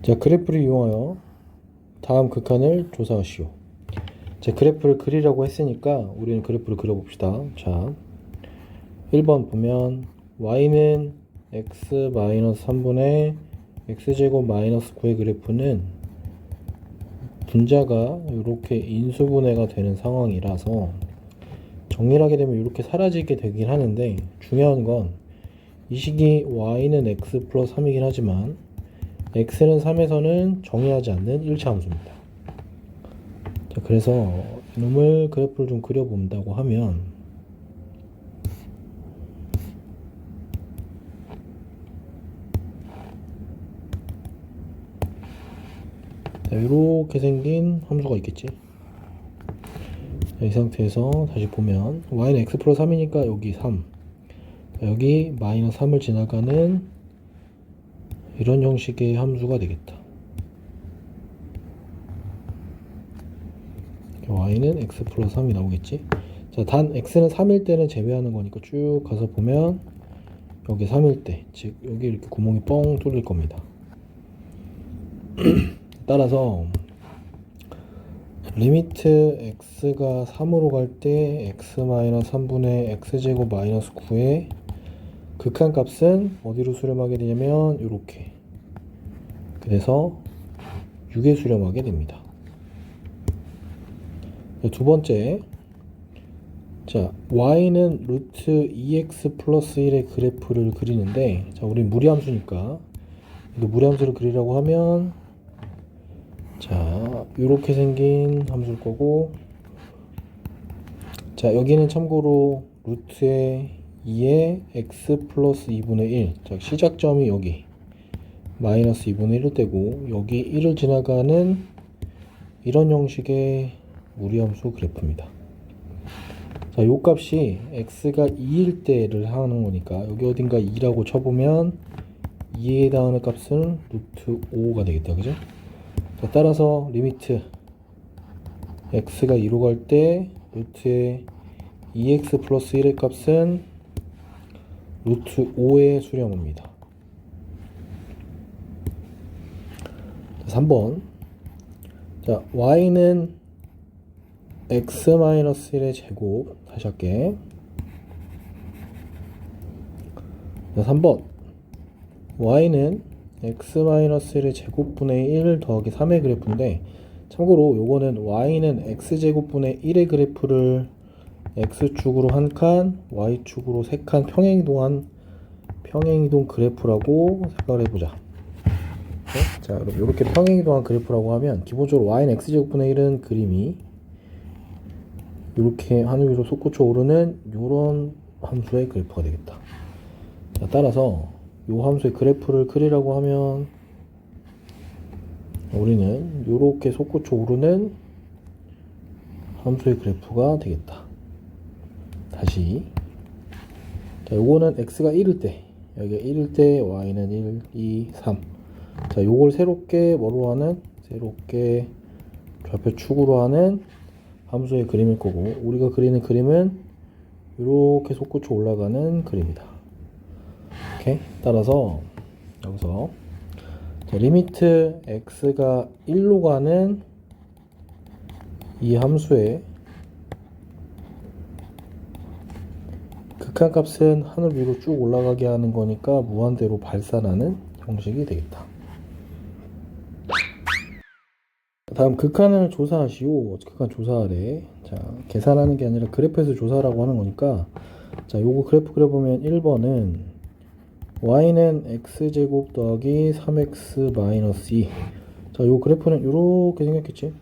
자, 그래프를 이용하여 다음 극한을 조사하시오. 자, 그래프를 그리라고 했으니까 우리는 그래프를 그려봅시다. 자, 1번 보면 y는 x-3분의 x제곱 마이너스 9의 그래프는 분자가 이렇게 인수분해가 되는 상황이라서 정리를 하게 되면 이렇게 사라지게 되긴 하는데, 중요한 건 이 식이 y는 x 플러스 3이긴 하지만 x는 3에서는 정의하지 않는 1차 함수입니다. 자, 그래서 이놈을 그래프를 좀 그려본다고 하면, 자, 이렇게 생긴 함수가 있겠지. 자, 이 상태에서 다시 보면 y는 x 플러스 3이니까 여기 3, 자, 여기 마이너스 3을 지나가는 이런 형식의 함수가 되겠다. y는 x 플러스 3이 나오겠지. 자, 단 x는 3일 때는 제외하는 거니까 쭉 가서 보면 여기 3일 때, 즉 여기 이렇게 구멍이 뻥 뚫릴 겁니다. 따라서 리미트 x가 3으로 갈 때 x-3분의 x제곱 마이너스 9의 극한값은 어디로 수렴하게 되냐면 이렇게, 그래서 6에 수렴하게 됩니다. 두 번째, 자, y는 루트 2x 플러스 1의 그래프를 그리는데, 자, 우리 무리함수니까 무리함수를 그리라고 하면, 자, 이렇게 생긴 함수일 거고, 자, 여기는 참고로 루트의 2의 x 플러스 2분의 1, 자, 시작점이 여기 마이너스 2분의 1을 떼고 여기 1을 지나가는 이런 형식의 무리함수 그래프입니다. 자, 요 값이 x가 2일 때를 하는 거니까 여기 어딘가 2라고 쳐보면 2에 해당하는 값은 루트 5가 되겠다, 그죠? 자, 따라서 리미트 x가 2로 갈 때 루트의 2x 플러스 1의 값은 루트 5에 수렴합니다. 3번, 자, y는 x-1의 제곱, 다시 할게. 자, 3번, y는 x-1의 제곱분의 1 더하기 3의 그래프인데, 참고로 요거는 y는 x제곱분의 1의 그래프를 x축으로 한 칸, y축으로 3칸 평행이동 그래프라고 생각을 해보자. 네? 자, 그럼 이렇게 평행이동한 그래프라고 하면 기본적으로 y는 x제곱분의 1은 그림이 이렇게 하늘 위로 솟구쳐 오르는 이런 함수의 그래프가 되겠다. 자, 따라서 이 함수의 그래프를 그리라고 하면 우리는 이렇게 솟구쳐 오르는 함수의 그래프가 되겠다. 다시, 자, 요거는 x가 1일 때, 여기가 1일 때 y는 1, 2, 3. 자, 요걸 새롭게 뭐로 하는, 새롭게 좌표축으로 하는 함수의 그림일 거고, 우리가 그리는 그림은 이렇게 솟구쳐 올라가는 그림이다. 오케이? 따라서 여기서, 자, 리미트 x가 1로 가는 이 함수의 극한값은 하늘 위로 쭉 올라가게 하는 거니까 무한대로 발산하는 형식이 되겠다. 다음 극한을 조사하시오. 극한 조사하래. 자, 계산하는 게 아니라 그래프에서 조사라고 하는 거니까, 자, 요거 그래프 그려보면 1번은 y는 x제곱 더하기 3x 마이너스 2. 자, 요 그래프는 요렇게 생겼겠지.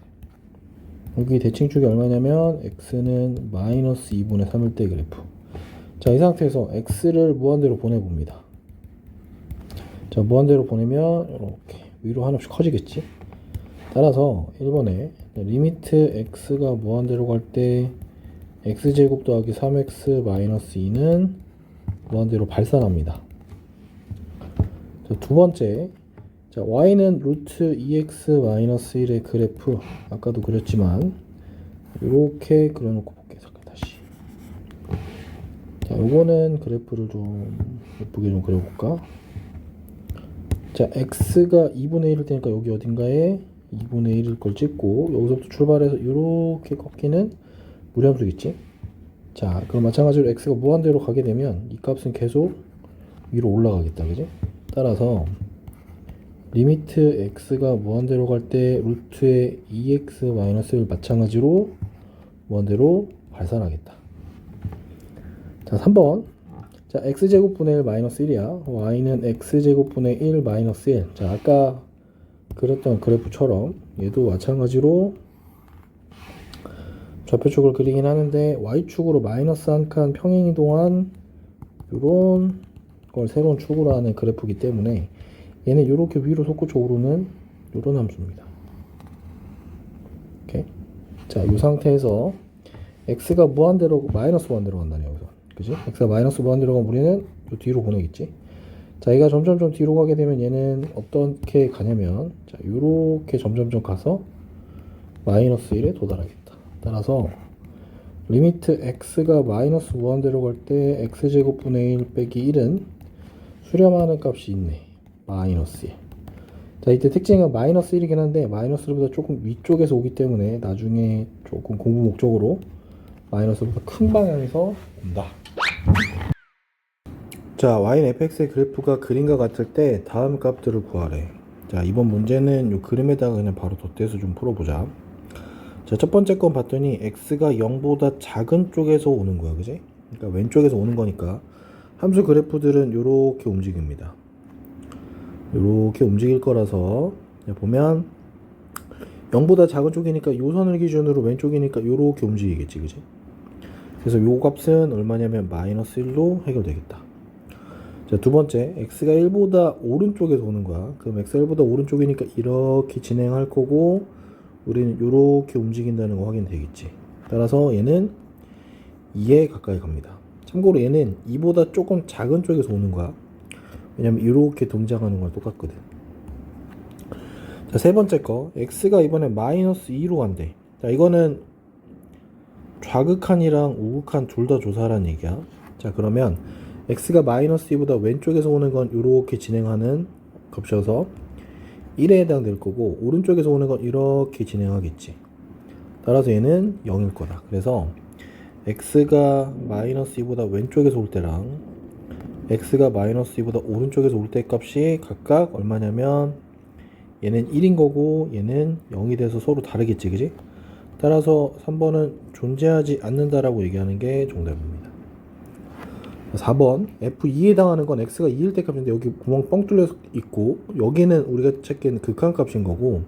여기 대칭축이 얼마냐면 x는 마이너스 2분의 3일 때 그래프. 자, 이 상태에서 x를 무한대로 보내봅니다. 자, 무한대로 보내면 이렇게 위로 하나씩 커지겠지. 따라서 1번에 리미트 x가 무한대로 갈 때 x제곱 더하기 3x 마이너스 2는 무한대로 발산합니다. 자, 두 번째, 자, y는 루트 2x 마이너스 1의 그래프, 아까도 그렸지만 이렇게 그려놓고 볼게요. 잠깐 다시. 자, 요거는 그래프를 좀 예쁘게 좀 그려볼까? 자, x가 2분의 1일 테니까 여기 어딘가에 2분의 1일 걸 찍고, 여기서부터 출발해서 이렇게 꺾이는 무리함수겠지. 자, 그럼 마찬가지로 x가 무한대로 가게 되면 이 값은 계속 위로 올라가겠다, 그지? 따라서 리미트 x가 무한대로 갈 때 루트의 2x-1을 마찬가지로 무한대로 발산하겠다. 자, 3번. 자, x제곱분의 1 마이너스 1이야. y는 x제곱분의 1 마이너스 1. 자, 아까 그렸던 그래프처럼 얘도 마찬가지로 좌표축을 그리긴 하는데 y축으로 마이너스 한 칸 평행이동한 요런 걸 새로운 축으로 하는 그래프이기 때문에 얘는 이렇게 위로 솟구쳐 오르는 요런 함수입니다. 오케이. 자, 이 상태에서 x가 무한대로 마이너스 무한대로 간다네 여기서. 그지? x가 마이너스 무한대로 가면 우리는 요 뒤로 보내겠지. 자, 얘가 점점점 뒤로 가게 되면 얘는 어떻게 가냐면 자, 요렇게 점점점 가서 마이너스 1에 도달하겠다. 따라서 리미트 x가 마이너스 무한대로 갈 때 x제곱분의 1 빼기 1은 수렴하는 값이 있네. 마이너스 1. 자, 이때 특징은 마이너스 1이긴 한데 마이너스 1보다 조금 위쪽에서 오기 때문에 나중에 조금 공부 목적으로 마이너스보다 큰 방향에서 온다. 자, y는 fx의 그래프가 그림과 같을 때 다음 값들을 구하래. 자, 이번 문제는 이 그림에다가 그냥 바로 덧대서 좀 풀어보자. 자, 첫 번째 건 봤더니 x가 0보다 작은 쪽에서 오는 거야, 그지? 그러니까 왼쪽에서 오는 거니까 함수 그래프들은 이렇게 움직입니다. 이렇게 움직일 거라서 보면 0보다 작은 쪽이니까 요 선을 기준으로 왼쪽이니까 이렇게 움직이겠지, 그지? 그래서 요 값은 얼마냐면 마이너스 1로 해결되겠다. 자, 두 번째, x가 1보다 오른쪽에서 오는 거야. 그럼 x가 1보다 오른쪽이니까 이렇게 진행할 거고 우리는 이렇게 움직인다는 거 확인되겠지. 따라서 얘는 2에 가까이 갑니다. 참고로 얘는 2보다 조금 작은 쪽에서 오는 거야. 왜냐면 이렇게 동작하는 거랑 똑같거든. 자, 세 번째 거, x가 이번에 마이너스 2로 간대. 자, 이거는 좌극한이랑 우극한 둘 다 조사하라는 얘기야. 자, 그러면 x가 마이너스 2보다 왼쪽에서 오는 건 이렇게 진행하는 값이어서 1에 해당될 거고 오른쪽에서 오는 건 이렇게 진행하겠지. 따라서 얘는 0일 거다. 그래서 x가 마이너스 2보다 왼쪽에서 올 때랑 x가 마이너스 2보다 오른쪽에서 올 때 값이 각각 얼마냐면 얘는 1인 거고 얘는 0이 돼서 서로 다르겠지, 그지? 따라서 3번은 존재하지 않는다라고 얘기하는 게 정답입니다. 4번 F2에 해당하는 건 x가 2일 때 값인데 여기 구멍 뻥 뚫려 있고 여기는 우리가 찾기에는 극한 값인 거고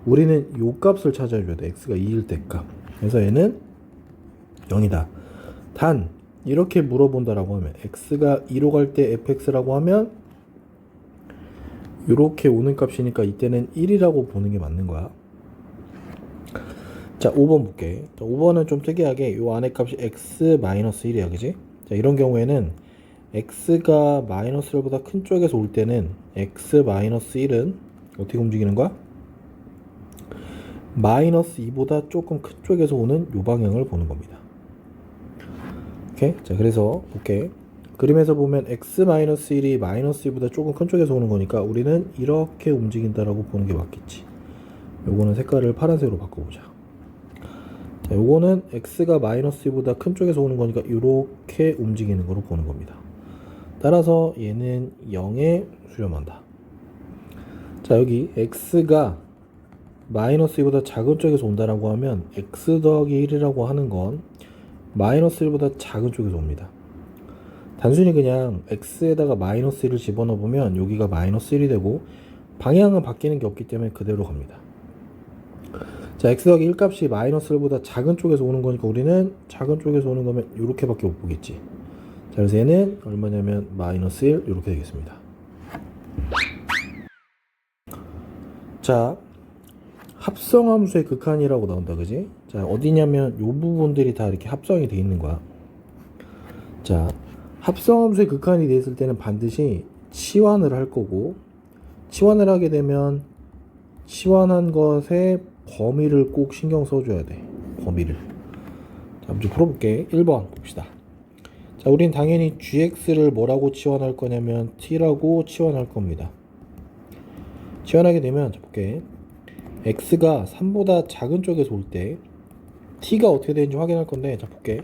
우리는 요 값을 찾아줘야 돼. x가 2일 때 값. 그래서 얘는 0이다. 단 이렇게 물어본다라고 하면 x가 2로 갈 때 fx라고 하면 이렇게 오는 값이니까 이때는 1이라고 보는 게 맞는 거야. 자, 5번 볼게. 자, 5번은 좀 특이하게 요 안에 값이 x-1이야, 그지? 자, 이런 경우에는 x가 마이너스 1보다 큰 쪽에서 올 때는 x-1은 어떻게 움직이는 거야? 마이너스 2보다 조금 큰 쪽에서 오는 요 방향을 보는 겁니다. 오케이? 자, 그래서 볼게. 그림에서 보면 x-1이 마이너스 2보다 조금 큰 쪽에서 오는 거니까 우리는 이렇게 움직인다라고 보는 게 맞겠지. 요거는 색깔을 파란색으로 바꿔보자. 자, 요거는 x가 마이너스 2보다 큰 쪽에서 오는 거니까 이렇게 움직이는 거로 보는 겁니다. 따라서 얘는 0에 수렴한다. 자, 여기 x가 마이너스 2보다 작은 쪽에서 온다라고 하면 x 더하기 1이라고 하는 건 마이너스 1보다 작은 쪽에서 옵니다. 단순히 그냥 x에다가 마이너스 1을 집어넣어 보면 여기가 마이너스 1이 되고 방향은 바뀌는 게 없기 때문에 그대로 갑니다. 자, x 더하기 1 값이 마이너스 1보다 작은 쪽에서 오는 거니까 우리는 작은 쪽에서 오는 거면 이렇게밖에 못 보겠지. 자, 그래서 얘는 얼마냐면 마이너스 1 이렇게 되겠습니다. 자, 합성함수의 극한이라고 나온다, 그지? 자, 어디냐면 요 부분들이 다 이렇게 합성이 돼 있는 거야. 자, 합성함수의 극한이 돼 있을 때는 반드시 치환을 할 거고 치환을 하게 되면 치환한 것의 범위를 꼭 신경 써줘야 돼. 범위를. 자, 먼저 풀어볼게. 1번 봅시다. 자, 우린 당연히 gx를 뭐라고 치환할 거냐면 t라고 치환할 겁니다. 치환하게 되면 자 볼게. x가 3보다 작은 쪽에서 올 때 t가 어떻게 되는지 확인할 건데 자 볼게.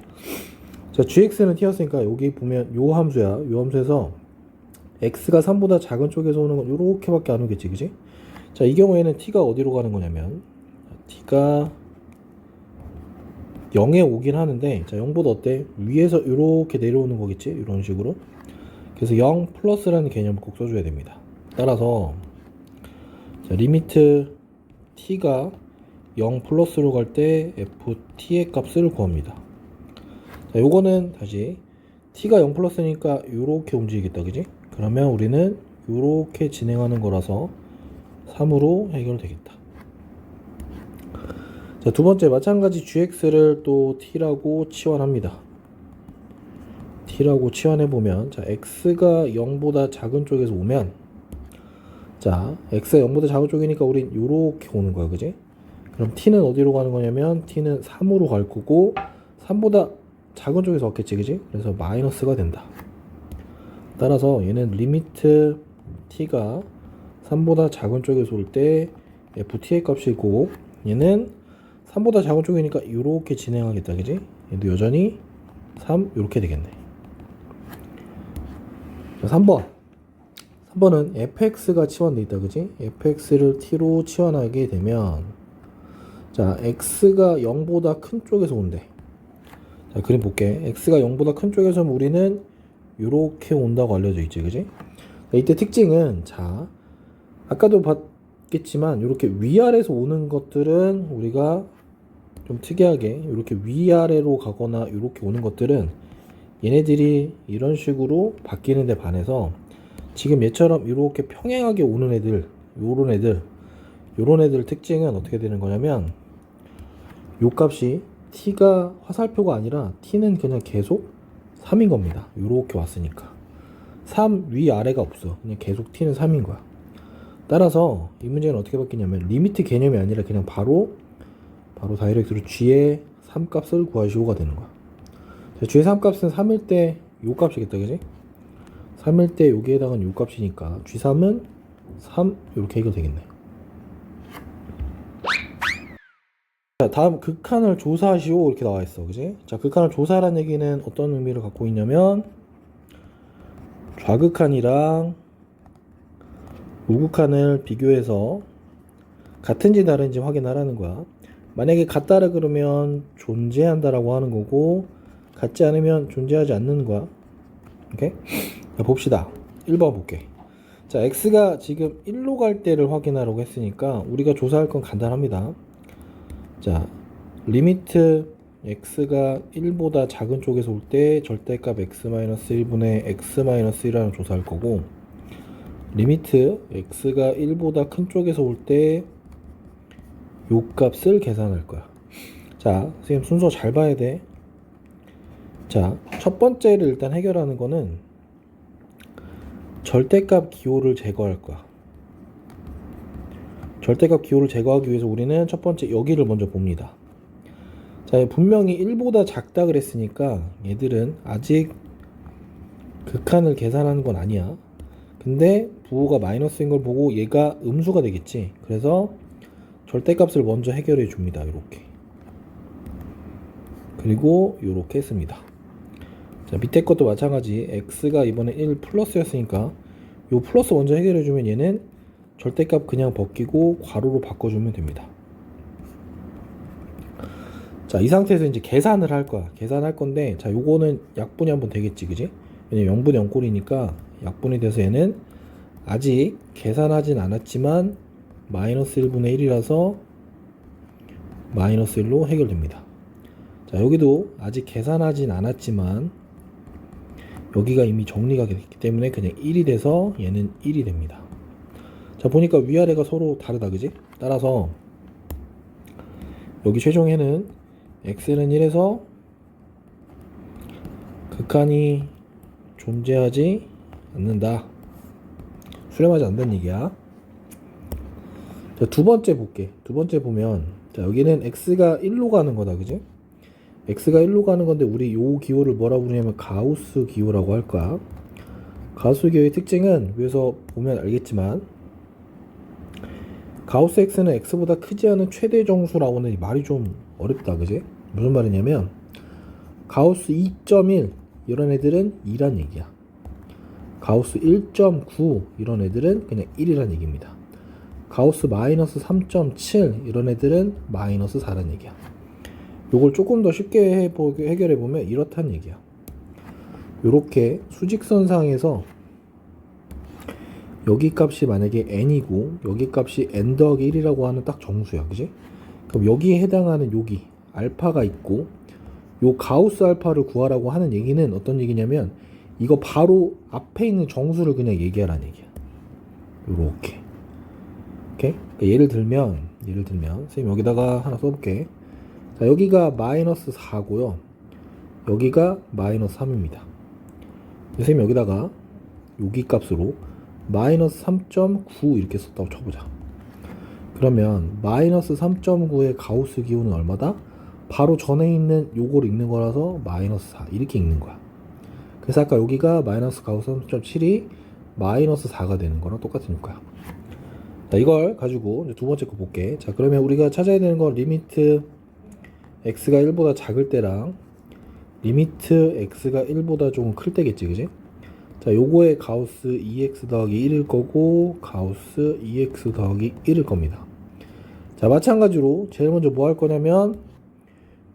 자 gx는 t였으니까 여기 보면 요 함수야. 요 함수에서 x가 3보다 작은 쪽에서 오는 건 요렇게밖에 안 오겠지, 그지? 자 이 경우에는 t가 어디로 가는 거냐면 t가 0에 오긴 하는데 자 0보다 어때? 위에서 이렇게 내려오는 거겠지? 이런 식으로. 그래서 0 플러스라는 개념을 꼭 써줘야 됩니다. 따라서 자 리미트 t가 0 플러스로 갈 때 ft의 값을 구합니다. 자 요거는 다시 t가 0 플러스니까 요렇게 움직이겠다, 그지? 그러면 우리는 요렇게 진행하는 거라서 3으로 해결되겠다. 자, 두 번째 마찬가지 gx를 또 t라고 치환합니다. t라고 치환해보면 자 x가 0보다 작은 쪽에서 오면 자 x가 0보다 작은 쪽이니까 우린 요렇게 오는 거야, 그지? 그럼 t는 어디로 가는 거냐면 t는 3으로 갈 거고 3보다 작은 쪽에서 왔겠지, 그지? 그래서 마이너스가 된다. 따라서 얘는 리미트 t가 3보다 작은 쪽에서 올 때 ft의 값이고 얘는 3보다 작은 쪽이니까 이렇게 진행하겠다, 그지? 얘도 여전히 3 이렇게 되겠네. 자, 3번은 fx가 치환돼 있다, 그지? fx를 t로 치환하게 되면 자 x가 0보다 큰 쪽에서 온대. 자 그림 볼게. x가 0보다 큰 쪽에서 오면 우리는 이렇게 온다고 알려져 있지, 그지? 자, 이때 특징은 자 아까도 봤겠지만 이렇게 위아래에서 오는 것들은 우리가 좀 특이하게 이렇게 위아래로 가거나 이렇게 오는 것들은 얘네들이 이런 식으로 바뀌는 데 반해서 지금 얘처럼 이렇게 평행하게 오는 애들 요런 애들 특징은 어떻게 되는 거냐면 요 값이 t가 화살표가 아니라 t는 그냥 계속 3인 겁니다. 요렇게 왔으니까 3 위아래가 없어. 그냥 계속 t는 3인 거야. 따라서 이 문제는 어떻게 바뀌냐면 리미트 개념이 아니라 그냥 바로 다이렉트로 g의 3값을 구하시오가 되는 거야. 자, g의 3값은 3일 때 요 값이겠다, 그지? 3일 때 여기에 해당하는 요 값이니까 g3은 3 이렇게 해결되겠네. 자, 다음 극한을 조사하시오 이렇게 나와 있어, 그지? 자, 극한을 조사하라는 얘기는 어떤 의미를 갖고 있냐면 좌극한이랑 우극한을 비교해서 같은지 다른지 확인하라는 거야. 만약에 같다라 그러면 존재한다라고 하는 거고 같지 않으면 존재하지 않는 거야. 오케이? 자, 봅시다. 1번 볼게. 자, x가 지금 1로 갈 때를 확인하라고 했으니까 우리가 조사할 건 간단합니다. 자, 리미트 x가 1보다 작은 쪽에서 올 때 절대값 x-1분의 x-1이라는 조사할 거고 리미트 x가 1보다 큰 쪽에서 올 때 요 값을 계산할 거야. 자, 선생님 순서 잘 봐야 돼. 자, 첫 번째를 일단 해결하는 거는 절대값 기호를 제거할 거야. 절대값 기호를 제거하기 위해서 우리는 첫 번째 여기를 먼저 봅니다. 자, 분명히 1보다 작다 그랬으니까 얘들은 아직 극한을 계산하는 건 아니야. 근데 부호가 마이너스인 걸 보고 얘가 음수가 되겠지. 그래서 절대값을 먼저 해결해 줍니다. 이렇게. 그리고 이렇게 했습니다. 자, 밑에 것도 마찬가지. x가 이번에 1 플러스였으니까 요 플러스 먼저 해결해 주면 얘는 절대값 그냥 벗기고 괄호로 바꿔주면 됩니다. 자, 이 상태에서 이제 계산을 할 거야. 계산할 건데, 자, 요거는 약분이 한번 되겠지, 그지? 왜냐면 0분의 0꼴이니까 약분이 돼서 얘는 아직 계산하진 않았지만 마이너스 1분의 1이라서 마이너스 1로 해결됩니다. 자, 여기도 아직 계산하진 않았지만 여기가 이미 정리가 됐기 때문에 그냥 1이 돼서 얘는 1이 됩니다. 자, 보니까 위아래가 서로 다르다, 그지? 따라서 여기 최종에는 x는 1에서 극한이 존재하지 않는다. 수렴하지 않는다는 얘기야. 자, 두 번째 볼게. 두 번째 보면 자, 여기는 x가 1로 가는 거다, 그지? x가 1로 가는 건데 우리 요 기호를 뭐라고 부르냐면 가우스 기호라고 할 거야. 가우스 기호의 특징은 위에서 보면 알겠지만 가우스 x는 x보다 크지 않은 최대 정수라고 하는 이 말이 좀 어렵다, 그지? 무슨 말이냐면 가우스 2.1 이런 애들은 2란 얘기야. 가우스 1.9 이런 애들은 그냥 1이란 얘기입니다. 가우스 마이너스 3.7 이런 애들은 마이너스 4란 얘기야. 요걸 조금 더 쉽게 해결해보면 이렇단 얘기야. 요렇게 수직선상에서 여기 값이 만약에 n이고 여기 값이 n 더하기 1이라고 하는 딱 정수야, 그지? 그럼 여기에 해당하는 여기 알파가 있고 요 가우스 알파를 구하라고 하는 얘기는 어떤 얘기냐면 이거 바로 앞에 있는 정수를 그냥 얘기하라는 얘기야. 요렇게. 오케이? 그러니까 예를 들면 선생님 여기다가 하나 써볼게. 자, 여기가 마이너스 4고요 여기가 마이너스 3입니다. 선생님 여기다가 여기 값으로 마이너스 3.9 이렇게 썼다고 쳐보자. 그러면 마이너스 3.9의 가우스 기호는 얼마다? 바로 전에 있는 요걸 읽는 거라서 마이너스 4 이렇게 읽는 거야. 그래서 아까 여기가 마이너스 가우스 3.7이 마이너스 4가 되는 거랑 똑같은 거야. 자, 이걸 가지고 이제 두 번째 거 볼게. 자, 그러면 우리가 찾아야 되는 건 리미트 x가 1보다 작을 때랑 리미트 x가 1보다 조금 클 때겠지, 그지? 자, 요거의 가우스 2x 더하기 1일 거고 가우스 2x 더하기 1일 겁니다. 자, 마찬가지로 제일 먼저 뭐 할 거냐면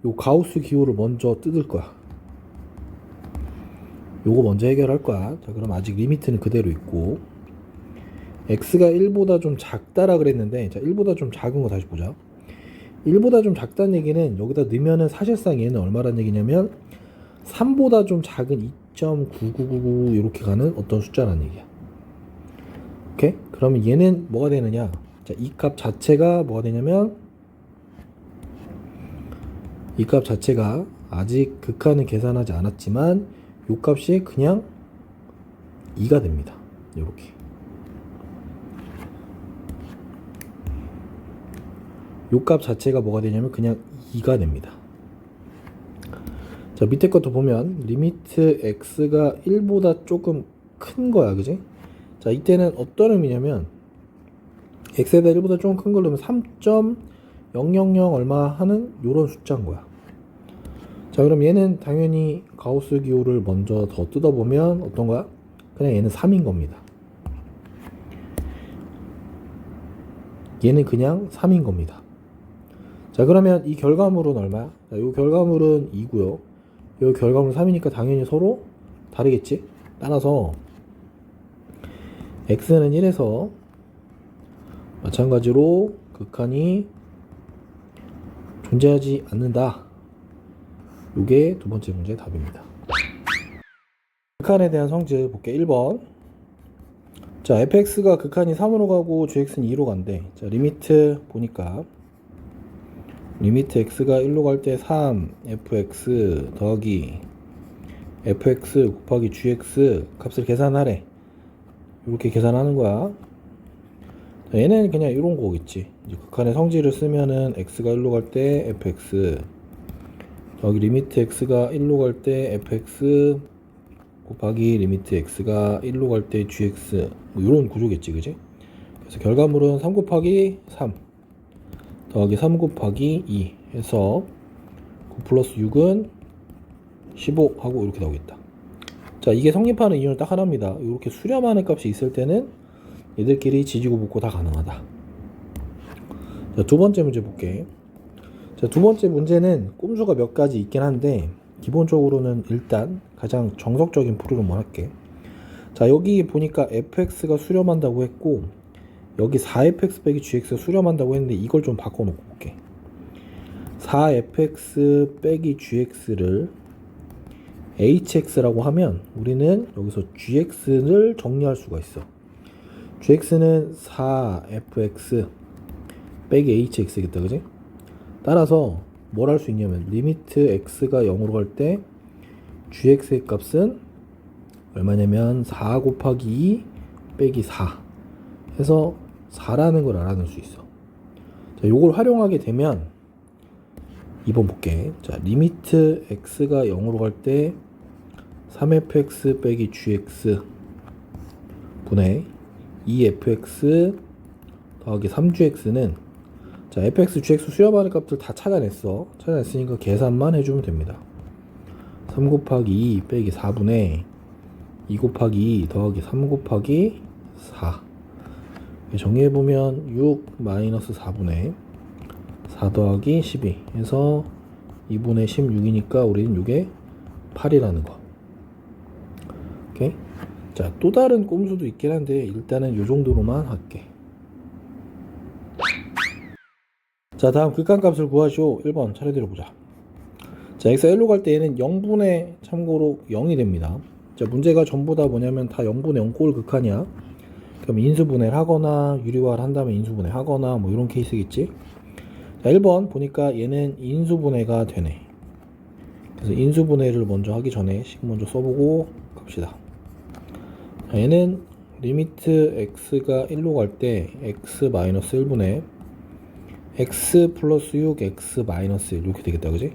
요 가우스 기호를 먼저 뜯을 거야. 요거 먼저 해결할 거야. 자, 그럼 아직 리미트는 그대로 있고 x가 1보다 좀 작다라 그랬는데, 자, 1보다 좀 작은 거 다시 보자. 1보다 좀 작다는 얘기는 여기다 넣으면은 사실상 얘는 얼마란 얘기냐면 3보다 좀 작은 2.9999 이렇게 가는 어떤 숫자라는 얘기야. 오케이? 그러면 얘는 뭐가 되느냐? 자, 이 값 자체가 뭐가 되냐면 이 값 자체가 아직 극한은 계산하지 않았지만 이 값이 그냥 2가 됩니다. 이렇게. 이 값 자체가 뭐가 되냐면 그냥 2가 됩니다. 자, 밑에 것도 보면 리미트 x가 1보다 조금 큰 거야, 그지? 자, 이때는 어떤 의미냐면 x에다 1보다 조금 큰 걸 넣으면 3.000 얼마 하는 요런 숫자인 거야. 자, 그럼 얘는 당연히 가우스 기호를 먼저 더 뜯어보면 어떤 거야? 그냥 얘는 3인 겁니다. 얘는 그냥 3인 겁니다. 자, 그러면 이 결과물은 얼마야? 자, 이 결과물은 2고요. 이 결과물 3이니까 당연히 서로 다르겠지? 따라서 x는 1에서 마찬가지로 극한이 존재하지 않는다. 요게 두 번째 문제의 답입니다. 극한에 대한 성질 볼게. 1번. 자, fx가 극한이 3으로 가고 gx는 2로 간대. 자, 리미트 보니까 리미트 x가 1로 갈 때 3 fx 더하기 fx 곱하기 gx 값을 계산하래. 이렇게 계산하는 거야. 자, 얘는 그냥 이런 거겠지. 이제 극한의 성질을 쓰면은 x가 1로 갈 때 fx 더하기 리미트 x가 1로 갈 때 fx 곱하기 리미트 x가 1로 갈 때 gx 뭐 이런 구조겠지, 그지? 그래서 결과물은 3 곱하기 3 더하기 3 곱하기 2 해서 9 플러스 6은 15 하고 이렇게 나오겠다. 자, 이게 성립하는 이유는 딱 하나입니다. 이렇게 수렴하는 값이 있을 때는 얘들끼리 지지고 볶고 다 가능하다. 자, 두 번째 문제 볼게. 자, 두 번째 문제는 꼼수가 몇 가지 있긴 한데 기본적으로는 일단 가장 정석적인 프로그램을 할게. 자, 여기 보니까 fx가 수렴한다고 했고 여기 4fx 빼기 gx가 수렴한다고 했는데 이걸 좀 바꿔놓고 볼게. 4fx 빼기 gx를 hx라고 하면 우리는 여기서 gx를 정리할 수가 있어. gx는 4fx 빼기 hx겠다, 그지? 따라서 뭘 할 수 있냐면 리미트 x가 0으로 갈 때 gx의 값은 얼마냐면 4 곱하기 2 빼기 4 해서 4라는 걸 알아낼 수 있어. 자, 요걸 활용하게 되면 2번 볼게. 자, 리미트 x가 0으로 갈 때 3fx 빼기 gx 분의 2fx 더하기 3gx는 자 fx, gx 수렴하는 값들 다 찾아냈으니까 계산만 해주면 됩니다. 3 곱하기 2 빼기 4분의 2 곱하기 2 더하기 3 곱하기 4 정리해보면 6 마이너스 4분의 4 더하기 12 해서 2분의 16이니까 우리는 이게 8이라는 거. 오케이? 자, 또 다른 꼼수도 있긴 한데 일단은 이 정도로만 할게. 자, 다음 극한값을 구하시오. 1번 차례대로 보자. 자, x가 1로 갈 때 얘는 0분의 참고로 0이 됩니다. 자, 문제가 전부 다 뭐냐면 다 0분의 0꼴 극한이야. 그럼 인수분해를 하거나 유리화를 한다면 인수분해 하거나 뭐 이런 케이스겠지. 자, 1번 보니까 얘는 인수분해가 되네. 그래서 인수분해를 먼저 하기 전에 식 먼저 써보고 갑시다. 자, 얘는 리미트 x가 1로 갈 때 x 마이너스 1분의 x 플러스 6 x 마이너스 1 이렇게 되겠다, 그지?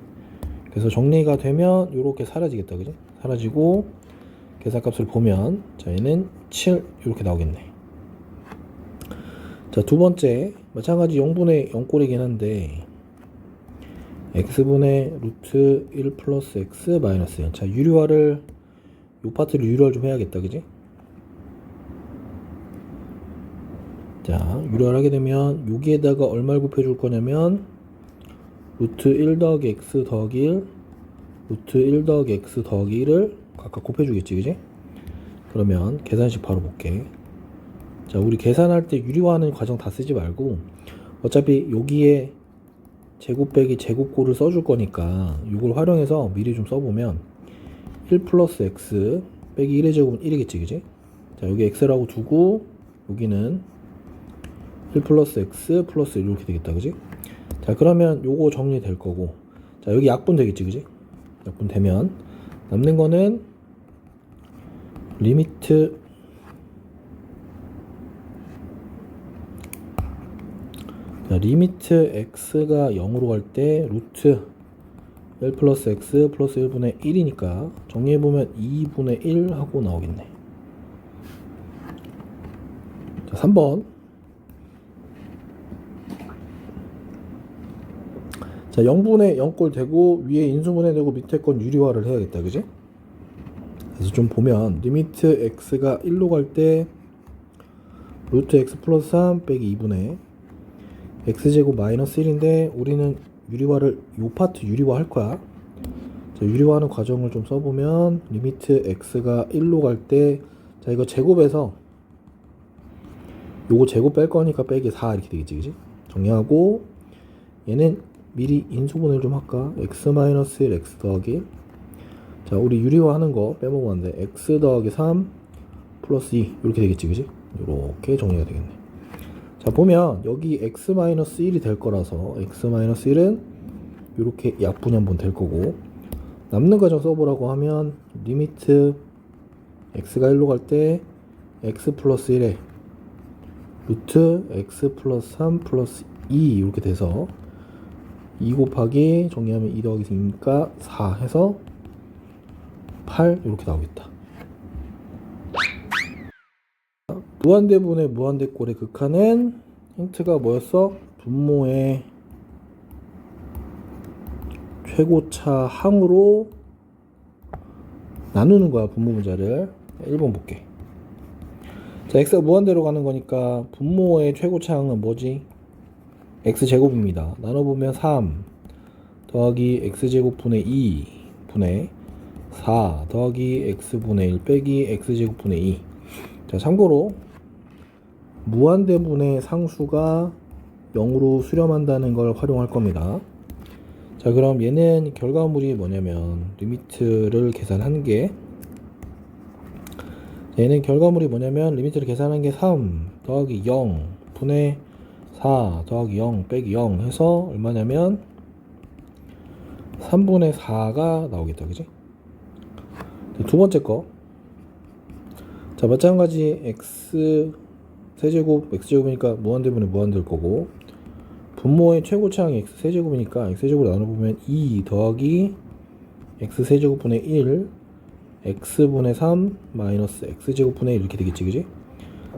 그래서 정리가 되면 이렇게 사라지겠다, 그지? 사라지고 계산값을 보면 자, 얘는 7 이렇게 나오겠네. 자, 두 번째 마찬가지 0분의 0꼴이긴 한데 x분의 루트 1 플러스 x 마이너스 1. 자, 유리화를 요 파트를 유리화를 좀 해야겠다, 그지? 자, 유리화를 하게 되면 여기에다가 얼마를 곱해줄 거냐면 루트 1 더하기 x 더하기 1 루트 1 더하기 x 더하기 1을 각각 곱해주겠지, 그지? 그러면 계산식 바로 볼게. 자, 우리 계산할 때 유리화하는 과정 다 쓰지 말고 어차피 여기에 제곱 빼기 제곱꼴을 써줄 거니까 이걸 활용해서 미리 좀 써보면 1 플러스 x 빼기 1의 제곱은 1이겠지, 그지? 자, 여기 x라고 두고 여기는 1 플러스 x 플러스 1 이렇게 되겠다, 그지? 자, 그러면 요거 정리될 거고, 자, 여기 약분 되겠지, 그지? 약분 되면 남는 거는 리미트 자, 리미트 x가 0으로 갈 때 루트 1 플러스 x 플러스 1분의 1이니까 정리해보면 2분의 1 하고 나오겠네. 자, 3번. 자, 0분의 0꼴 되고 위에 인수분해 되고 밑에 건 유리화를 해야겠다, 그지? 그래서 좀 보면 리미트 x가 1로 갈 때 루트 x 플러스 3 빼기 2분의 x제곱 마이너스 1인데 우리는 유리화를 요 파트 유리화 할 거야. 자, 유리화하는 과정을 좀 써보면 리미트 x가 1로 갈 때 자, 이거 제곱해서 요거 제곱 뺄 거니까 빼기 4 이렇게 되겠지, 그지? 정리하고 얘는 미리 인수분해를 좀 할까? x 마이너스 1 x 더하기 1. 자, 우리 유리화하는 거 빼먹었는데 x 더하기 3 플러스 2 이렇게 되겠지, 그지? 이렇게 정리가 되겠네. 자, 보면 여기 x-1이 될 거라서 x-1은 이렇게 약분이 한번 될 거고, 남는 과정 써보라고 하면 리미트 x가 1로 갈 때 x 플러스 1에 루트 x 플러스 3 플러스 2 이렇게 돼서 2 곱하기 정리하면 2 더하기 2니까 4 해서 8 이렇게 나오겠다. 무한대분의 무한대꼴의 극한은 힌트가 뭐였어? 분모의 최고차 항으로 나누는 거야, 분모 문자를. 1번 볼게. 자, x가 무한대로 가는 거니까 분모의 최고차 항은 뭐지? x제곱입니다. 나눠보면 3 더하기 x제곱분의 2 분의 4 더하기 x분의 1 빼기 x제곱분의 2. 자, 참고로 무한대분의 상수가 0으로 수렴한다는 걸 활용할 겁니다. 자, 그럼 얘는 결과물이 뭐냐면 리미트를 계산한 게 얘는 결과물이 뭐냐면 리미트를 계산한 게 3 더하기 0 분의 4 더하기 0 빼기 0 해서 얼마냐면 3분의 4가 나오겠다, 그지? 두 번째 거. 자, 마찬가지 x 세제곱 x제곱이니까 무한대분의 무한대일 거고, 분모의 최고차항이 x 세제곱이니까 x 세제곱을 나눠보면 2 더하기 x 세제곱분의 1 x분의 3 마이너스 x제곱분의 1 이렇게 되겠지, 그지?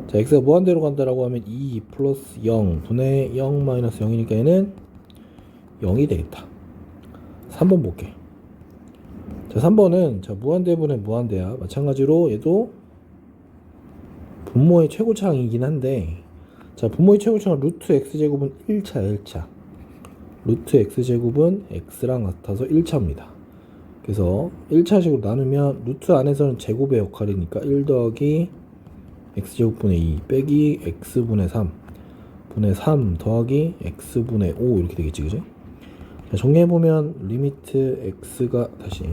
자, x가 무한대로 간다라고 하면 2 플러스 0 분의 0 마이너스 0이니까 얘는 0이 되겠다. 3번 볼게. 자, 3번은 자, 무한대분의 무한대야. 마찬가지로 얘도 분모의 최고차항이긴 한데, 자, 분모의 최고차항은 루트 x제곱은 1차야, 1차. 루트 x제곱은 x랑 같아서 1차입니다. 그래서 1차식으로 나누면 루트 안에서는 제곱의 역할이니까 1 더하기 x제곱분의 2 빼기 x분의 3 분의 3 더하기 x분의 5 이렇게 되겠지, 그죠? 자, 정리해보면 리미트 x가 다시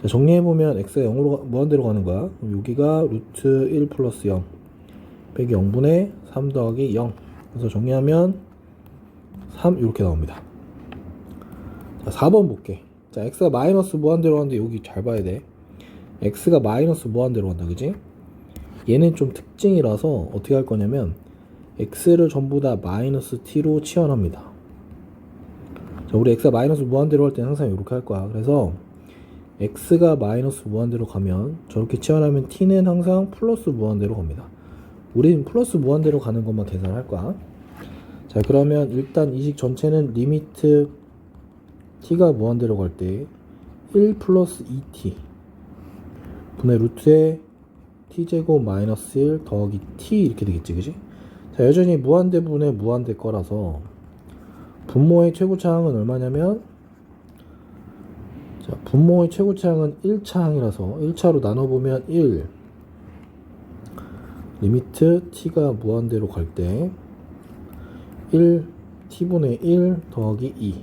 자, 정리해보면 x가 0으로 무한대로 가는 거야. 그럼 여기가 루트 1 플러스 0 빼기 0분의 3 더하기 0. 그래서 정리하면 3 이렇게 나옵니다. 자, 4번 볼게. 자, x가 마이너스 무한대로 가는데 여기 잘 봐야 돼. x가 마이너스 무한대로 간다, 그지? 얘는 좀 특징이라서 어떻게 할 거냐면 x를 전부 다 마이너스 t로 치환합니다. 자, 우리 x가 마이너스 무한대로 할 때는 항상 이렇게 할 거야. 그래서 x가 마이너스 무한대로 가면 저렇게 치환하면 t는 항상 플러스 무한대로 갑니다. 우리는 플러스 무한대로 가는 것만 계산할 거야. 자, 그러면 일단 이 식 전체는 리미트 t가 무한대로 갈 때 1 플러스 2t 분의 루트에 t제곱 마이너스 1 더하기 t 이렇게 되겠지, 그지? 자, 여전히 무한대분의 무한대 거라서 분모의 최고차항은 얼마냐면, 자, 분모의 최고차항은 1차항이라서 1차로 나눠보면 1 리미트 t가 무한대로 갈 때 1 t분의 1 더하기 2.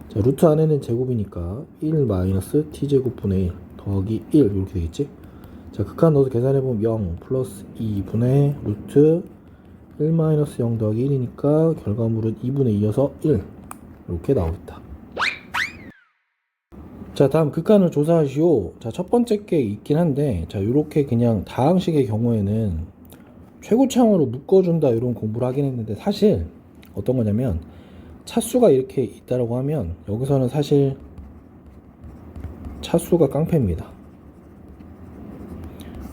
자, 루트 안에는 제곱이니까 1 마이너스 t제곱분의 1 더하기 1 이렇게 되겠지? 자, 극한 넣어서 계산해보면 0 플러스 2분의 루트 1 마이너스 0 더하기 1이니까 결과물은 2분의 2여서 1 이렇게 나오겠다. 자, 다음 극한을 조사하시오. 자, 첫 번째 게 있긴 한데, 자, 요렇게 그냥 다항식의 경우에는 최고차항으로 묶어준다 이런 공부를 하긴 했는데, 사실 어떤 거냐면 차수가 이렇게 있다라고 하면 여기서는 사실 차수가 깡패입니다.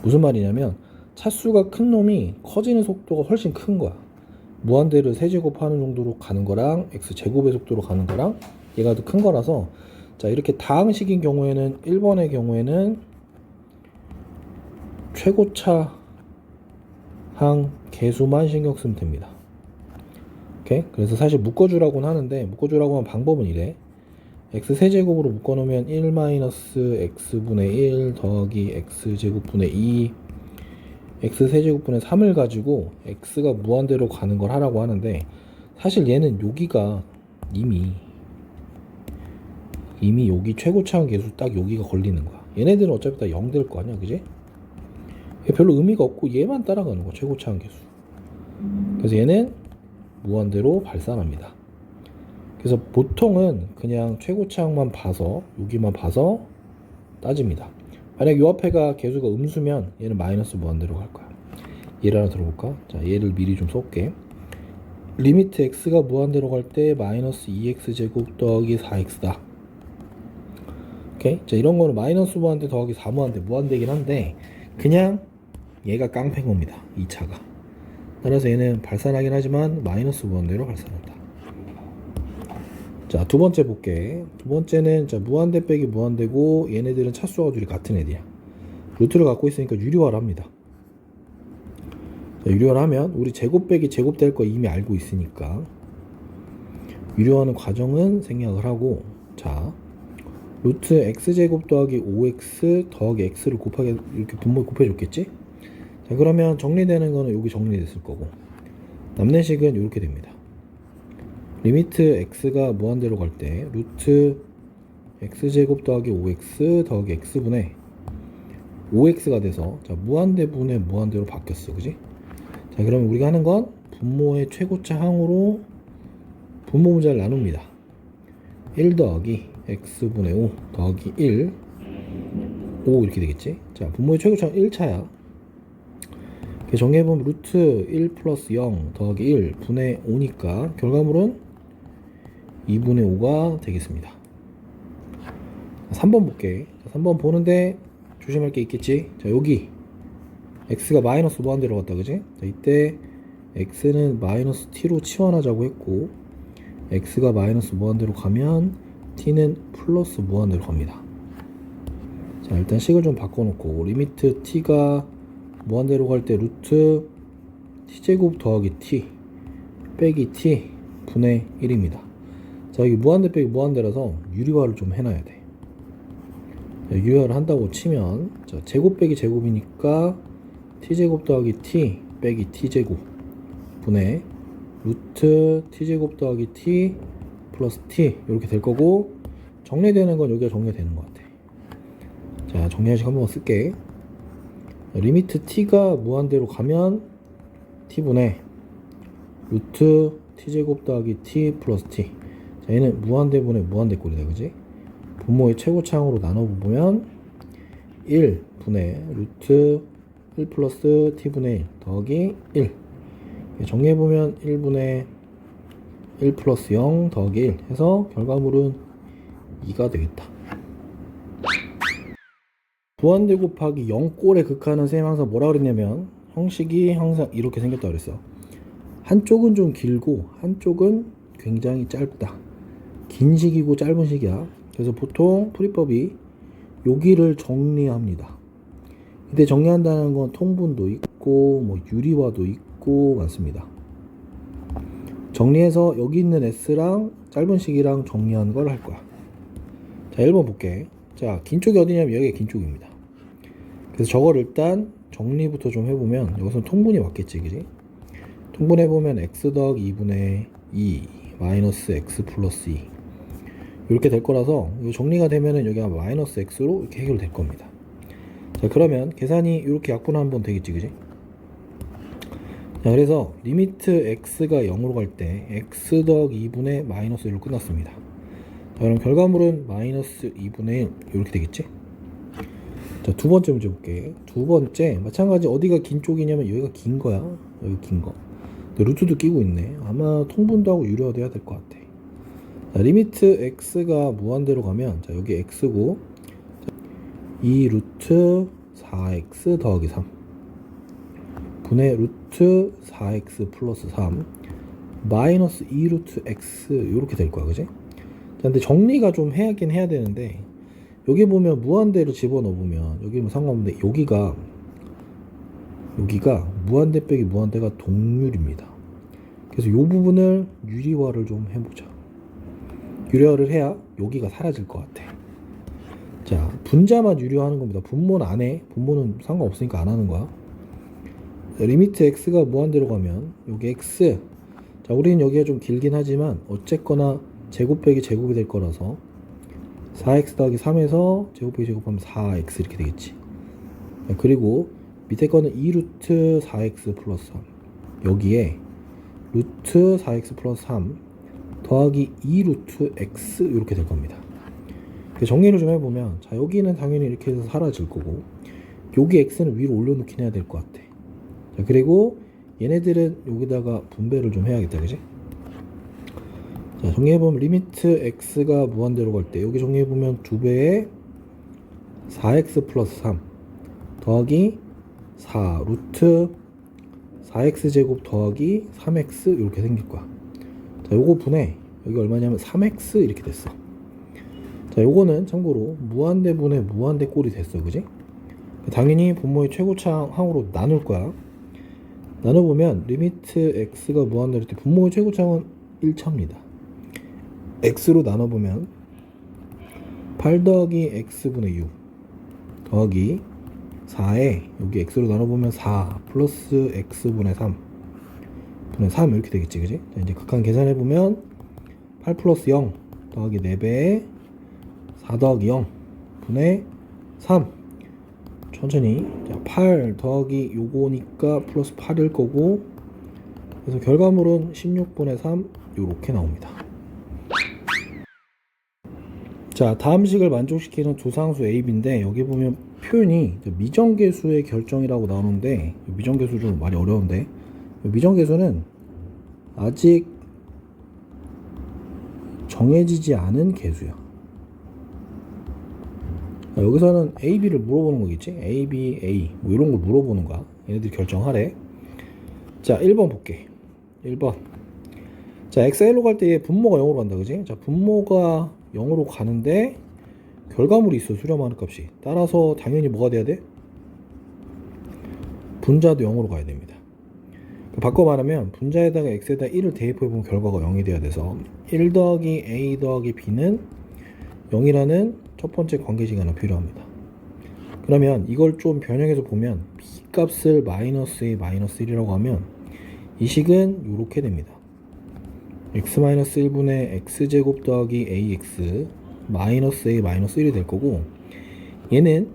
무슨 말이냐면 차수가 큰 놈이 커지는 속도가 훨씬 큰 거야. 무한대를 세제곱하는 정도로 가는 거랑 x제곱의 속도로 가는 거랑 얘가 더 큰 거라서, 자, 이렇게 다항식인 경우에는 1번의 경우에는 최고차항 개수만 신경 쓰면 됩니다. 오케이? 그래서 사실 묶어주라고는 하는데, 묶어주라고 하면 방법은 이래. x 세제곱으로 묶어놓으면 1 마이너스 x분의 1 더하기 x제곱분의 2 x 세제곱분의 3을 가지고 x가 무한대로 가는 걸 하라고 하는데, 사실 얘는 여기가 이미 여기 최고차항 개수 딱 여기가 걸리는 거야. 얘네들은 어차피 다 0 될 거 아니야, 그지? 별로 의미가 없고 얘만 따라가는 거야, 최고차항 개수. 그래서 얘는 무한대로 발산합니다. 그래서 보통은 그냥 최고차항만 봐서 여기만 봐서 따집니다. 만약 요 앞에가 개수가 음수면 얘는 마이너스 무한대로 갈 거야. 얘를 하나 들어볼까? 자, 얘를 미리 좀 쏠게. 리미트 x가 무한대로 갈 때 마이너스 2x제곱 더하기 4x다. 오케이? 자, 이런 거는 마이너스 무한대 더하기 4 무한대 무한대긴 한데 그냥 얘가 깡패인 겁니다. 2차가. 따라서 얘는 발산하긴 하지만 마이너스 무한대로 발산한다. 자, 두 번째 볼게. 두 번째는 자, 무한대 빼기 무한대고 얘네들은 차수와 둘이 같은 애들이야. 루트를 갖고 있으니까 유리화를 합니다. 자, 유리화를 하면 우리 제곱 빼기 제곱 될 거 이미 알고 있으니까 유리화하는 과정은 생략을 하고, 자, 루트 x제곱 더하기 5x 더하기 x를 곱하기 이렇게 분모에 곱해줬겠지? 자, 그러면 정리되는 거는 여기 정리됐을 거고 남는 식은 이렇게 됩니다. 리미트 x가 무한대로 갈 때 루트 x제곱 더하기 5x 더하기 x분의 5x가 돼서, 자, 무한대분의 무한대로 바뀌었어, 그지? 자, 그러면 우리가 하는 건 분모의 최고차항으로 분모 문자를 나눕니다. 1 더하기 x분의 5 더하기 1 5 이렇게 되겠지? 자, 분모의 최고차항 1차야. 정리해보면 루트 1 플러스 0 더하기 1 분의 5니까 결과물은 2분의 5가 되겠습니다. 3번 볼게. 3번 보는데 조심할 게 있겠지? 자, 여기 x가 마이너스 무한대로 갔다, 그지? 자, 이때 x는 마이너스 t로 치환하자고 했고, x가 마이너스 무한대로 가면 t는 플러스 무한대로 갑니다. 자, 일단 식을 좀 바꿔놓고, 리미트 t가 무한대로 갈 때 루트 t제곱 더하기 t 빼기 t 분의 1입니다. 자, 여기 무한대 빼기 무한대라서 유리화를 좀 해놔야 돼. 자, 유리화를 한다고 치면, 자, 제곱 빼기 제곱이니까 t제곱 더하기 t 빼기 t제곱 분의 루트 t제곱 더하기 t 플러스 t 이렇게 될 거고, 정리되는 건 여기가 정리되는 것 같아. 자, 정리하식 한번 쓸게. 리미트 t가 무한대로 가면 t분의 루트 t제곱 더하기 t 플러스 t. 자, 얘는 무한대분의 무한대꼴이다, 그지? 분모의 최고차항으로 나눠보면 1분의 루트 1 플러스 t분의 1 더하기 1. 정리해보면 1분의 1 플러스 0 더하기 1 해서 결과물은 2가 되겠다. 무한대 곱하기 0꼴의 극한은 쌤 항상 뭐라 그랬냐면, 형식이 항상 이렇게 생겼다 그랬어. 한쪽은 좀 길고 한쪽은 굉장히 짧다. 긴 식이고 짧은 식이야. 그래서 보통 풀이법이 여기를 정리합니다. 이때 정리한다는 건 통분도 있고 뭐 유리화도 있고 많습니다. 정리해서 여기 있는 s랑 짧은 식이랑 정리한 걸 할 거야. 자, 1번 볼게. 자, 긴 쪽이 어디냐면 여기가 긴 쪽입니다. 그래서 저걸 일단 정리부터 좀 해보면, 여기서는 통분이 맞겠지, 그지? 통분해보면 x 더하기 2분의 2 마이너스 x 플러스 2 이렇게 될 거라서, 이거 정리가 되면은 여기가 마이너스 x로 이렇게 해결될 겁니다. 자, 그러면 계산이 이렇게 약분하면 되겠지, 그지? 자, 그래서 리미트 x가 0으로 갈 때 x 더하기 2분의 마이너스 1로 끝났습니다. 자, 그럼 결과물은 마이너스 2분의 1 이렇게 되겠지? 자, 두 번째 문제 볼게. 두 번째 마찬가지. 어디가 긴 쪽이냐면 여기가 긴 거야. 여기 긴 거. 루트도 끼고 있네. 아마 통분도 하고 유료화도 해야 될 것 같아. 자, 리미트 x가 무한대로 가면, 자, 여기 x고 2 루트 4x 더하기 3 분의 루트 4x 플러스 3 마이너스 2 루트 x 이렇게 될 거야, 그지? 자, 근데 정리가 좀 해야긴 해야 되는데, 여기 보면 무한대를 집어넣어 보면 여기 뭐 상관없는데, 여기가 무한대 빼기 무한대가 동률입니다. 그래서 이 부분을 유리화를 좀 해보자. 유리화를 해야 여기가 사라질 것 같아. 자, 분자만 유리화하는 겁니다. 분모는 안 해. 분모는 상관없으니까 안 하는 거야. 자, 리미트 x가 무한대로 가면 여기 x, 자, 우리는 여기가 좀 길긴 하지만 어쨌거나 제곱 빼기 제곱이 될 거라서 4x 더하기 3에서 제곱 빼기 제곱하면 4x 이렇게 되겠지. 자, 그리고 밑에 거는 2루트 4x 플러스 3, 여기에 루트 4x 플러스 3 더하기 2루트 x 이렇게 될 겁니다. 정리를 좀 해보면, 자, 여기는 당연히 이렇게 해서 사라질 거고, 여기 x는 위로 올려놓긴 해야 될 것 같아. 자, 그리고 얘네들은 여기다가 분배를 좀 해야겠다, 그지? 자, 정리해보면 리미트 x가 무한대로 갈 때 여기 정리해보면 2배의 4x 플러스 3 더하기 4 루트 4x 제곱 더하기 3x 이렇게 생길 거야. 자, 요거 분해, 여기 얼마냐면 3x 이렇게 됐어. 자, 요거는 참고로 무한대 분의 무한대 꼴이 됐어, 그지? 당연히 분모의 최고차항으로 나눌 거야. 나눠보면 리미트 x가 무한대로 때 분모의 최고차항은 1차입니다. x로 나눠보면 8 더하기 x분의 6 더하기 4에 여기 x로 나눠보면 4 플러스 x분의 3 분의 3 이렇게 되겠지, 그지? 자, 이제 극한 계산해보면 8 플러스 0 더하기 4배에 4 더하기 0 분의 3. 천천히. 자, 8 더하기 요거니까 플러스 8일 거고, 그래서 결과물은 16분의 3 요렇게 나옵니다. 자, 다음 식을 만족시키는 두 상수 A, B인데, 여기 보면 표현이 미정계수의 결정이라고 나오는데, 미정계수 좀 많이 어려운데, 미정계수는 아직 정해지지 않은 계수야. 여기서는 A, B를 물어보는 거겠지? A, B, A 뭐 이런 걸 물어보는 거야. 얘네들이 결정하래. 자, 1번 볼게. 1번. 자, XL로 갈 때 분모가 0으로 간다, 그지? 자, 분모가 0으로 가는데 결과물이 있어, 수렴하는 값이. 따라서 당연히 뭐가 돼야 돼? 분자도 0으로 가야 됩니다. 바꿔 말하면 분자에다가 x에다 1을 대입해보면 결과가 0이 돼야 돼서 1 더하기 a 더하기 b는 0이라는 첫 번째 관계식이 필요합니다. 그러면 이걸 좀 변형해서 보면 b 값을 마이너스 a 마이너스 1이라고 하면 이 식은 이렇게 됩니다. x 마이너스 1분의 x제곱 더하기 ax 마이너스 a 마이너스 1이 될 거고, 얘는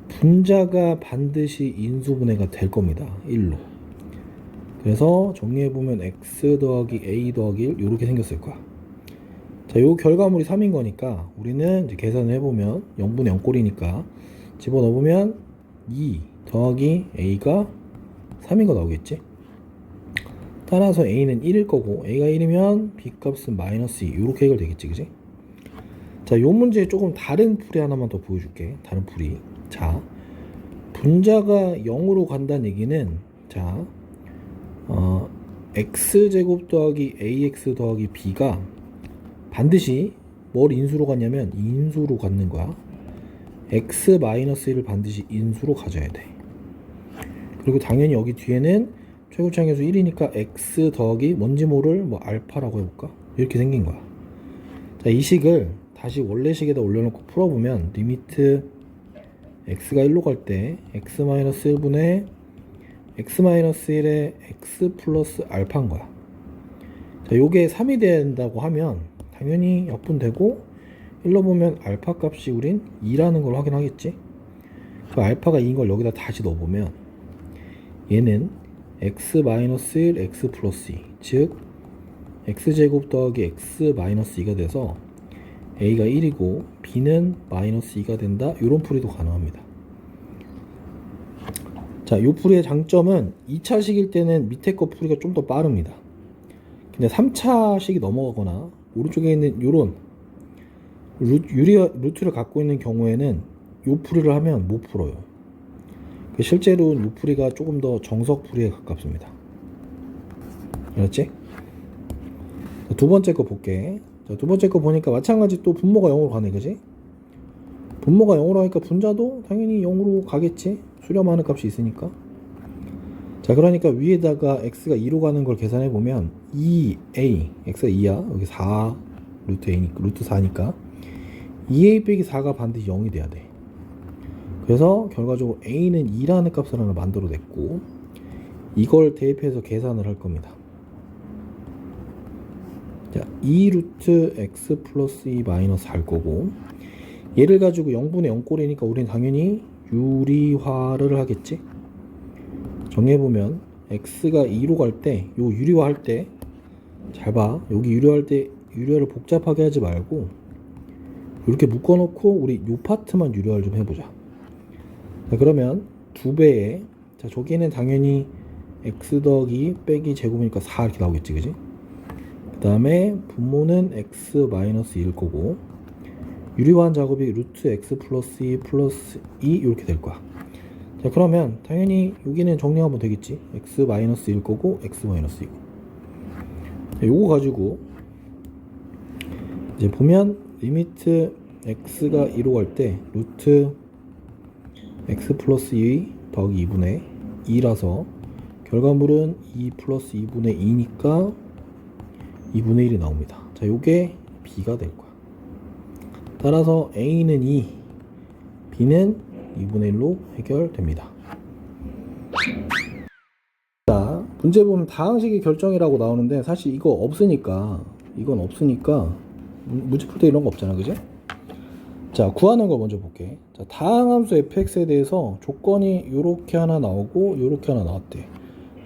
분자가 반드시 인수분해가 될 겁니다. 1로. 그래서 정리해보면 x 더하기 a 더하기 1 이렇게 생겼을 거야. 자, 요 결과물이 3인 거니까 우리는 이제 계산을 해보면 0분의 0꼴이니까 집어넣으면 2 더하기 a가 3인 거 나오겠지. 따라서 a는 1일 거고 a가 1이면 b 값은 마이너스 2 이렇게 해결되겠지, 그지? 자, 요 문제 조금 다른 풀이 하나만 더 보여줄게. 다른 풀이. 자, 분자가 0으로 간다는 얘기는, 자, x제곱 더하기 ax 더하기 b가 반드시 뭘 인수로 갔냐면 인수로 갖는 거야. x 마이너스 1을 반드시 인수로 가져야 돼. 그리고 당연히 여기 뒤에는 최고차항계수 1이니까 x 더하기 뭔지 모를 뭐 알파라고 해볼까? 이렇게 생긴 거야. 자, 이 식을 다시 원래 식에다 올려놓고 풀어보면 리미트 x가 1로 갈 때 x-1분의 x-1의 x 플러스 알파인 거야. 자, 요게 3이 된다고 하면 당연히 역분되고 1로 보면 알파 값이 우린 2라는 걸 확인하겠지. 그 알파가 2인 걸 여기다 다시 넣어보면 얘는 x-1 x 플러스 2, 즉 x제곱 더하기 x-2가 돼서 a가 1이고 b는 마이너스 2가 된다. 이런 풀이도 가능합니다. 자, 이 풀이의 장점은 2차식일 때는 밑에 거 풀이가 좀 더 빠릅니다. 근데 3차식이 넘어가거나 오른쪽에 있는 요런 루트를 갖고 있는 경우에는 요 풀이를 하면 못 풀어요. 실제로는 요 풀이가 조금 더 정석 풀이에 가깝습니다. 알았지? 두 번째 거 볼게. 자, 두 번째 거 보니까 마찬가지 또 분모가 0으로 가네, 그지? 분모가 0으로 하니까 분자도 당연히 0으로 가겠지? 수렴하는 값이 있으니까. 자, 그러니까 위에다가 x가 2로 가는 걸 계산해보면 2a, x가 2야. 여기 4, 루트 a니까, 루트 4니까 2a 빼기 4가 반드시 0이 돼야 돼. 그래서 결과적으로 a는 2라는 값을 하나 만들어냈고, 이걸 대입해서 계산을 할 겁니다. 자, 2 루트 x 플러스 2 마이너스 할 거고, 얘를 가지고 0분의 0꼴이니까 우리는 당연히 유리화를 하겠지. 정리해보면 x가 2로 갈 때, 요 유리화 할 때 잘 봐. 여기 유리화할 때 유리화를 복잡하게 하지 말고 이렇게 묶어놓고 우리 요 파트만 유리화를 좀 해보자. 자, 그러면 2배에, 자, 저기는 당연히 x 더하기 빼기 제곱이니까 4 이렇게 나오겠지, 그지? 그 다음에 분모는 x 마이너스 2일 거고, 유리화한 작업이 루트 x 플러스 2 플러스 2 이렇게 될 거야. 자, 그러면 당연히 여기는 정리하면 되겠지. x 마이너스 1 거고 x 마이너스 2고. 요거 가지고 이제 보면 리미트 x가 2로 갈 때 루트 x 플러스 2 더하기 2분의 2라서 결과물은 2 플러스 2분의 2니까 2분의 1이 나옵니다. 자, 요게 b가 될 거야. 따라서 a는 2, b는 2분의 1로 해결됩니다. 자, 문제 보면 다항식의 결정이라고 나오는데 사실 이거 없으니까, 이건 없으니까 문제 풀 때 이런 거 없잖아, 그지? 자, 구하는 거 먼저 볼게. 자, 다항함수 fx에 대해서 조건이 요렇게 하나 나오고 요렇게 하나 나왔대.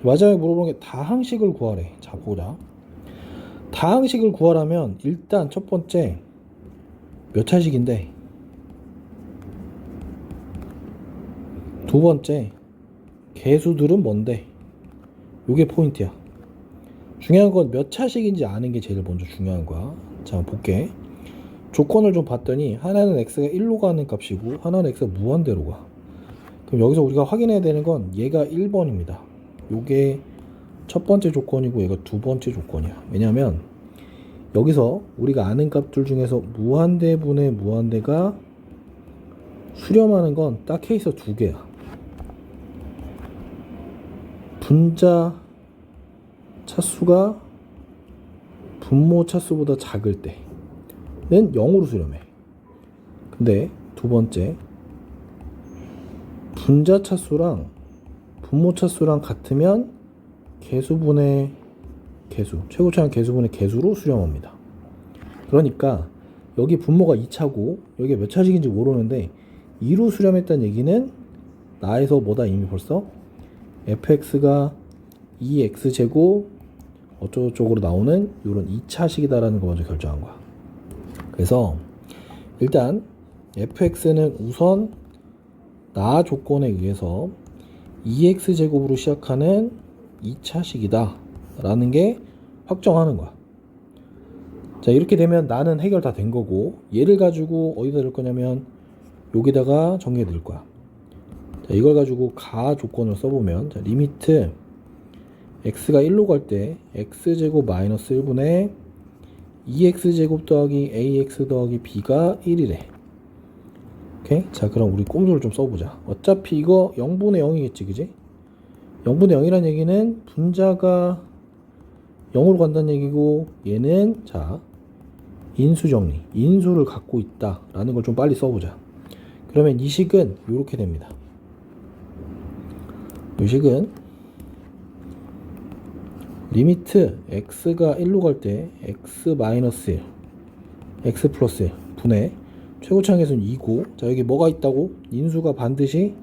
마지막에 물어보는 게 다항식을 구하래. 자, 보자. 다항식을 구하려면 일단 첫 번째 몇 차식인데, 두 번째 개수들은 뭔데, 요게 포인트야. 중요한 건 몇 차식인지 아는 게 제일 먼저 중요한 거야. 자, 볼게. 조건을 좀 봤더니 하나는 x가 1로 가는 값이고 하나는 x가 무한대로 가. 그럼 여기서 우리가 확인해야 되는 건 얘가 1번입니다. 요게 첫 번째 조건이고 얘가 두 번째 조건이야. 왜냐면 여기서 우리가 아는 값들 중에서 무한대분의 무한대가 수렴하는 건 딱 케이스 두 개야. 분자 차수가 분모 차수보다 작을 때는 0으로 수렴해. 근데 두 번째, 분자 차수랑 분모 차수랑 같으면 개수분의 개수, 최고차는 개수분의 개수로 수렴합니다. 그러니까 여기 분모가 2차고 여기 몇 차식인지 모르는데 2로 수렴했다는 얘기는 나에서 뭐다 이미 벌써 fx가 2x제곱 어쩌고저쩌고로 나오는 이런 2차식이다라는 거 먼저 결정한 거야. 그래서 일단 fx는 우선 나 조건에 의해서 2x제곱으로 시작하는 2차식이다 라는 게 확정하는 거야. 자, 이렇게 되면 나는 해결 다 된 거고 얘를 가지고 어디다 넣을 거냐면 여기다가 정리해 드릴 거야. 자, 이걸 가지고 가 조건을 써보면 자, 리미트 x가 1로 갈 때 x제곱 마이너스 1분의 2x제곱 더하기 ax 더하기 b가 1이래. 오케이? 자, 그럼 우리 꼼수를 좀 써보자. 어차피 이거 0분의 0이겠지, 그지? 0분의 0이란 얘기는 분자가 0으로 간다는 얘기고 얘는 자 인수정리, 인수를 갖고 있다라는 걸 좀 빨리 써보자. 그러면 이 식은 이렇게 됩니다. 이 식은 리미트 x가 1로 갈 때 x 마이너스 1, x 플러스 1 분의 최고차항 계수는 2고 자 여기 뭐가 있다고? 인수가 반드시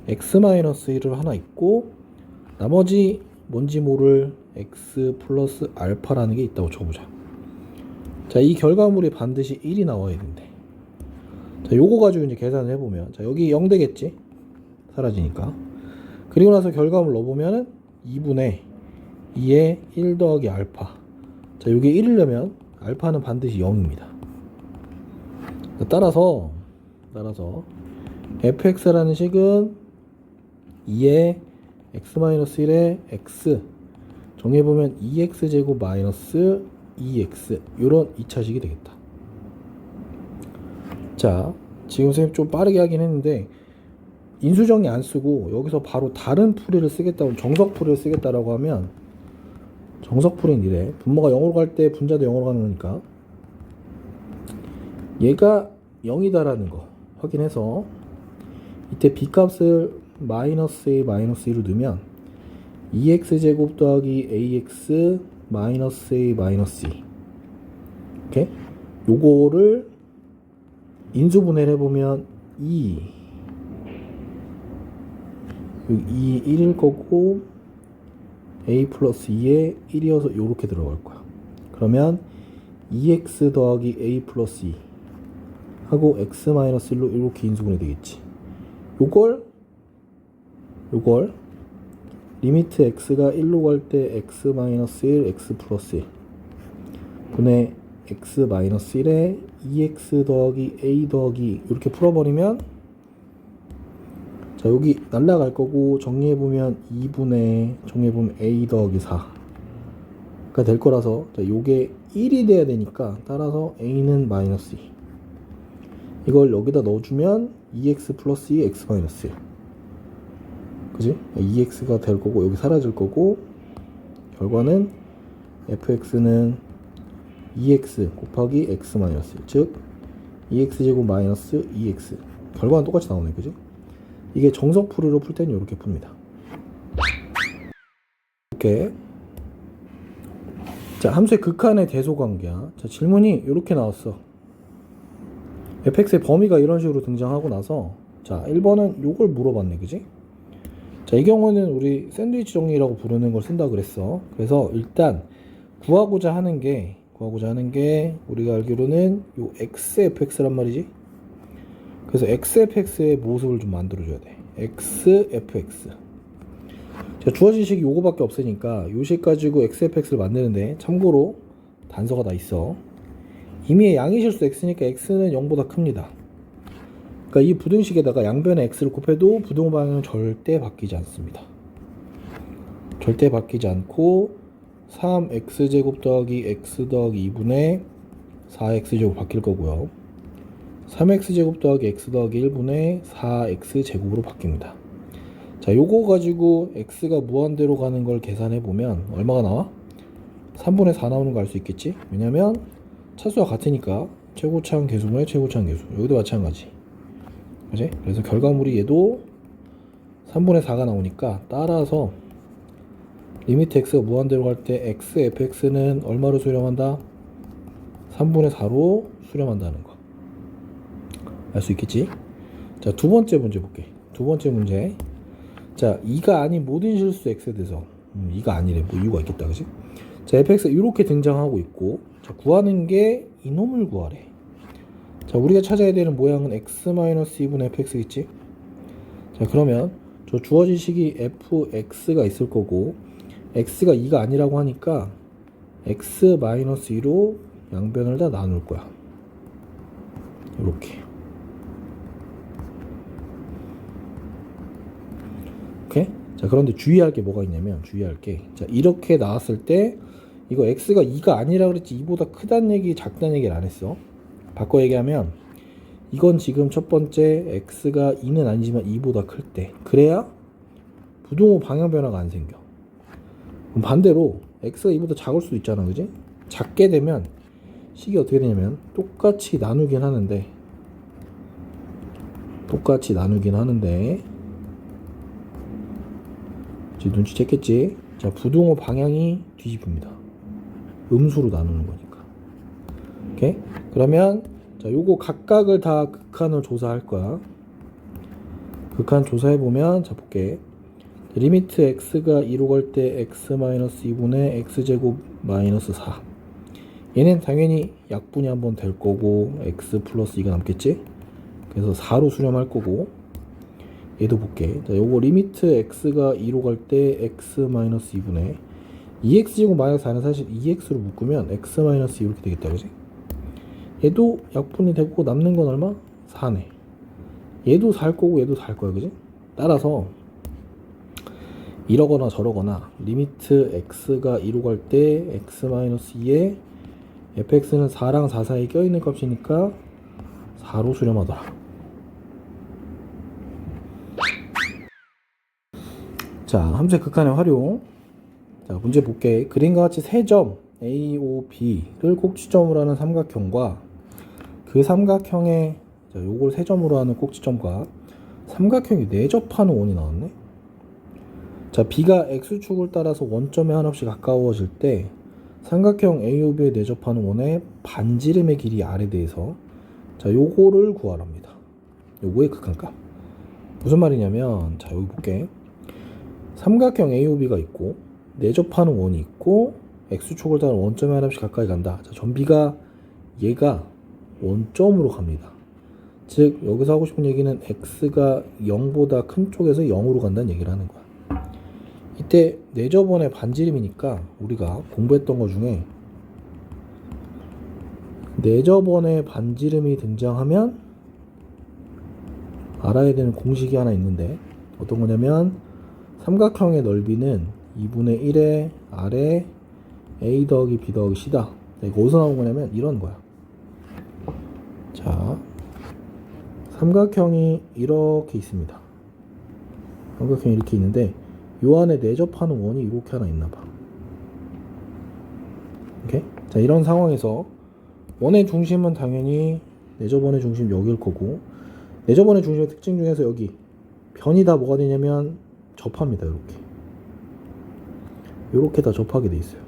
x 마이너스 1을 하나 있고 나머지 뭔지 모를 x 플러스 알파라는 게 있다고 쳐보자. 자, 이 결과물이 반드시 1이 나와야 된대. 자, 요거 가지고 이제 계산을 해보면 자 여기 0 되겠지? 사라지니까. 그리고 나서 결과물 넣어보면은 2분의 2에 1 더하기 알파. 자, 요게 1이려면 알파는 반드시 0입니다. 따라서 fx라는 식은 2에 x-1에 x 정리해보면 2x제곱 마이너스 2x 요런 2차식이 되겠다. 자, 지금 선생님 좀 빠르게 하긴 했는데 인수정리 안 쓰고 여기서 바로 다른 풀이를 쓰겠다고 정석풀이를 쓰겠다라고 하면 정석풀이는 이래. 분모가 0으로 갈 때 분자도 0으로 가는 거니까 얘가 0이다라는 거 확인해서 이때 b값을 마이너스 a 마이너스 2로 넣으면 2x제곱 더하기 ax 마이너스 a 마이너스 2 오케이? 요거를 인수분해를 해보면 2 1일 거고 a 플러스 2에 1이어서 요렇게 들어갈 거야. 그러면 2x 더하기 a 플러스 2 하고 x 마이너스 1로 이렇게 인수분해 되겠지. 요걸 리미트 x가 1로 갈 때 x 마이너스 1 x 플러스 1 분의 x 마이너스 1에 2x 더하기 a 더하기 이렇게 풀어버리면 자 여기 날라갈 거고 정리해보면 2분의 정리해보면 a 더하기 4가 될 거라서 자 요게 1이 돼야 되니까 따라서 a는 마이너스 2 이걸 여기다 넣어주면 2x 플러스 2 x 마이너스 1 그지? 2x가 될 거고 여기 사라질 거고 결과는 fx는 2x 곱하기 x 마이너스 1 즉 2x제곱 마이너스 2x 결과는 똑같이 나오네 그지? 이게 정석풀이로 풀 때는 이렇게 풉니다. 이렇게 자 함수의 극한의 대소관계야. 자 질문이 이렇게 나왔어. fx의 범위가 이런 식으로 등장하고 나서 자 1번은 요걸 물어봤네 그지? 자 이 경우는 우리 샌드위치 정리라고 부르는 걸 쓴다 그랬어. 그래서 일단 구하고자 하는 게 우리가 알기로는 요 xfx란 말이지. 그래서 xfx의 모습을 좀 만들어줘야 돼. xfx 자 주어진 식이 요거밖에 없으니까 요 식 가지고 xfx를 만드는데 참고로 단서가 다 있어. 이미 양이실수 x니까 x는 0보다 큽니다. 그러니까 이 부등식에다가 양변에 x를 곱해도 부등호 방향은 절대 바뀌지 않습니다. 절대 바뀌지 않고 3x제곱 더하기 x 더하기 2분의 4x제곱 바뀔 거고요. 3x제곱 더하기 x 더하기 1분의 4x제곱으로 바뀝니다. 자, 요거 가지고 x가 무한대로 가는 걸 계산해 보면 얼마가 나와? 3분의 4 나오는 거 알 수 있겠지? 왜냐면 차수와 같으니까 최고차항 계수분의 최고차항 계수. 여기도 마찬가지. 그지? 그래서 결과물이 얘도 3분의 4가 나오니까 따라서 리미트 x가 무한대로 갈 때 x fx는 얼마로 수렴한다? 3분의 4로 수렴한다는 거 알 수 있겠지? 자, 두 번째 문제 볼게. 두 번째 문제. 자, 2가 아닌 모든 실수 x에 대해서 2가 아니래. 뭐 이유가 있겠다. 그지? 자, fx가 이렇게 등장하고 있고, 자, 구하는 게 이놈을 구하래. 자, 우리가 찾아야 되는 모양은 x-2분의 fx겠지? 자, 그러면 저 주어진 식이 fx가 있을 거고, x가 2가 아니라고 하니까 x-2로 양변을 다 나눌 거야. 이렇게. 오케이? 자, 그런데 주의할 게 뭐가 있냐면, 주의할 게, 자, 이렇게 나왔을 때 이거 x가 2가 아니라 그랬지 2보다 크다는 얘기, 작다는 얘기를 안 했어. 바꿔 얘기하면 이건 지금 첫 번째 x가 2는 아니지만 2보다 클 때, 그래야 부등호 방향 변화가 안 생겨. 그럼 반대로 x가 2보다 작을 수도 있잖아. 그지? 작게 되면 식이 어떻게 되냐면 똑같이 나누긴 하는데 지금 눈치챘겠지? 자, 부등호 방향이 뒤집힙니다. 음수로 나누는 거니까. 오케이? 그러면 자, 요거 각각을 다 극한을 조사할 거야. 극한 조사해 보면, 자, 볼게. 리미트 x가 2로 갈 때 x-2분의 x제곱 마이너스 4. 얘는 당연히 약분이 한번 될 거고 x 플러스 2가 남겠지? 그래서 4로 수렴할 거고, 얘도 볼게. 자, 요거 리미트 x가 2로 갈 때 x-2분의 2x제곱 마이너스 4는 사실 2x로 묶으면 x-2 이렇게 되겠다. 그지? 얘도 약분이 되고 남는 건 얼마? 4네. 얘도 4일 거고 얘도 4일 거야. 그지? 따라서 이러거나 저러거나 리미트 x가 2로 갈 때 x-2에 fx는 4랑 4 사이에 껴있는 값이니까 4로 수렴하더라. 자, 함수의 극한의 활용. 자, 문제 볼게. 그림과 같이 세 점 A, O, B를 꼭지점으로 하는 삼각형과 그 삼각형의, 자, 요걸 세 점으로 하는 꼭지점과 삼각형이 내접하는 원이 나왔네. 자, B가 X축을 따라서 원점에 한없이 가까워질 때 삼각형 AOB에 내접하는 원의 반지름의 길이 R에 대해서, 자, 요거를 구하랍니다. 요거의 극한값. 무슨 말이냐면, 자, 여기 볼게. 삼각형 AOB가 있고 내접하는 원이 있고 X축을 따라 원점에 한없이 가까이 간다. 자, 전비가 얘가 원점으로 갑니다. 즉 여기서 하고 싶은 얘기는 X가 0보다 큰 쪽에서 0으로 간다는 얘기를 하는 거야. 이때 내접원의 반지름이니까 우리가 공부했던 것 중에 내접원의 반지름이 등장하면 알아야 되는 공식이 하나 있는데, 어떤 거냐면 삼각형의 넓이는 2분의 1의 R에 A 더하기 B 더하기 C다. 이거 어디서 나온 거냐면 이런 거야. 자, 삼각형이 이렇게 있습니다. 삼각형이 이렇게 있는데 요 안에 내접하는 원이 이렇게 하나 있나 봐. 오케이? 자, 이런 상황에서 원의 중심은 당연히 내접원의 중심 여기일 거고, 내접원의 중심의 특징 중에서 여기 변이 다 뭐가 되냐면 접합니다. 이렇게 다 접하게 돼 있어요.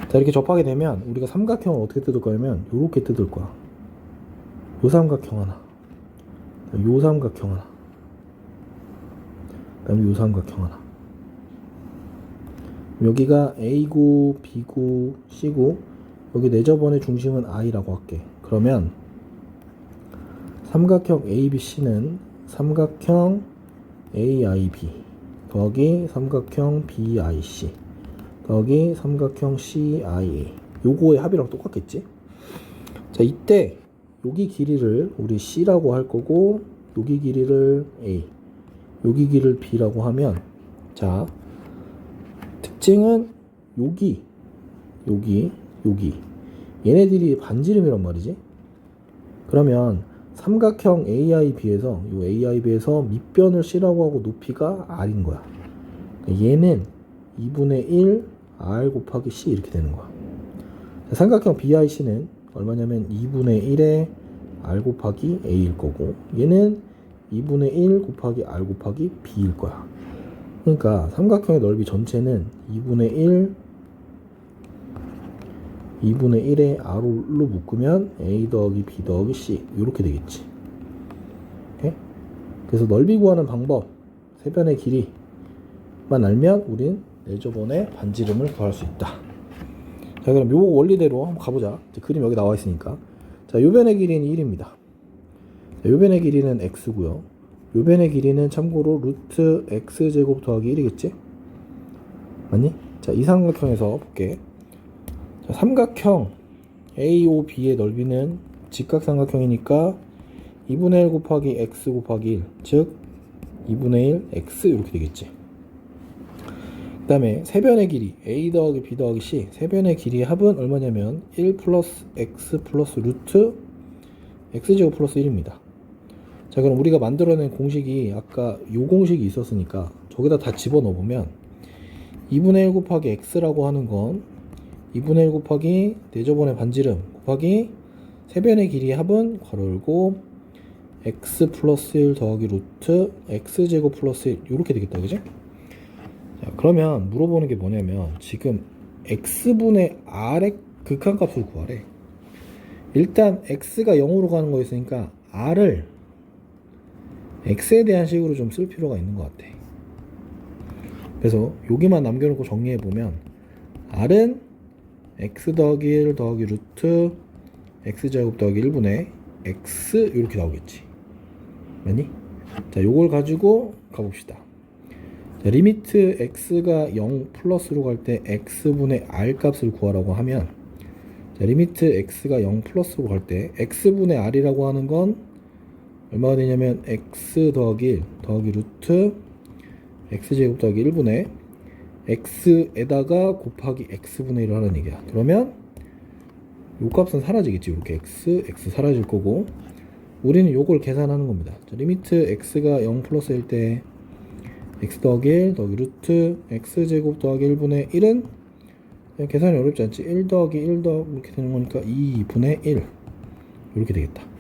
자, 이렇게 접하게 되면 우리가 삼각형을 어떻게 뜯을 거냐면 이렇게 뜯을 거야. 요 삼각형 하나, 요 삼각형 하나, 그 다음에 요 삼각형 하나. 여기가 A구, B구, C구, 여기 내접원의 중심은 I라고 할게. 그러면 삼각형 ABC는 삼각형 AIB 더하기 삼각형 BIC 더하기 삼각형 CIA, 요거의 합이랑 똑같겠지? 자, 이때 여기 길이를 우리 C라고 할 거고 여기 길이를 A, 여기 길이를 B라고 하면, 자, 특징은 여기 얘네들이 반지름이란 말이지. 그러면 삼각형 AIB에서 요 AIB에서 밑변을 C라고 하고 높이가 R인 거야. 얘는 2분의 1 R 곱하기 C 이렇게 되는 거야. 삼각형 BIC는 얼마냐면 2분의 1에 R 곱하기 A일 거고, 얘는 2분의 1 곱하기 R 곱하기 B일 거야. 그러니까 삼각형의 넓이 전체는 2분의 1에 R로 묶으면 A 더하기 B 더하기 C 이렇게 되겠지. 오케이? 그래서 넓이 구하는 방법, 세변의 길이만 알면 우린 레저번의 반지름을 구할 수 있다. 자, 그럼 요 원리대로 한번 가보자. 그림 여기 나와 있으니까. 자, 요 변의 길이는 1입니다. 자, 요 변의 길이는 x고요. 요 변의 길이는 참고로 루트 x제곱 더하기 1이겠지? 맞니? 자, 이 삼각형에서 볼게. 자, 삼각형 AOB의 넓이는 직각삼각형이니까 2분의 1 곱하기 x 곱하기 1, 즉 2분의 1 x 이렇게 되겠지. 그 다음에 세변의 길이 A 더하기 B 더하기 C, 세변의 길이의 합은 얼마냐면 1 플러스 x 플러스 루트 x제곱 플러스 1입니다. 자, 그럼 우리가 만들어낸 공식이 아까 요 공식이 있었으니까 저기다 다 집어넣으면 2분의 1 곱하기 x라고 하는 건 2분의 1 곱하기 내저번의 반지름 곱하기 세변의 길이의 합은 괄호 열고 x 플러스 1 더하기 루트 x제곱 플러스 1 이렇게 되겠다, 그지? 자, 그러면 물어보는 게 뭐냐면 지금 x분의 r의 극한값을 구하래. 일단 x가 0으로 가는 거였으니까 r을 x에 대한 식으로 좀 쓸 필요가 있는 것 같아. 그래서 여기만 남겨놓고 정리해보면 r은 x 더하기 1 더하기 루트 x제곱 더하기 1분의 x 이렇게 나오겠지. 맞니? 자, 요걸 가지고 가봅시다. 자, 리미트 x가 0 플러스로 갈 때 x분의 r 값을 구하라고 하면, 자, 리미트 x가 0 플러스로 갈 때 x분의 r이라고 하는 건 얼마가 되냐면 x 더하기 1 더하기 루트 x제곱 더하기 1분의 x에다가 곱하기 x분의 1을 하는 얘기야. 그러면 요 값은 사라지겠지. 이렇게 x 사라질 거고, 우리는 요걸 계산하는 겁니다. 자, 리미트 x가 0 플러스일 때 x 더하기 1 더하기 루트 x제곱 더하기 1분의 1은 그냥 계산이 어렵지 않지. 1 더하기 1 더하기 이렇게 되는 거니까 2분의 1 이렇게 되겠다.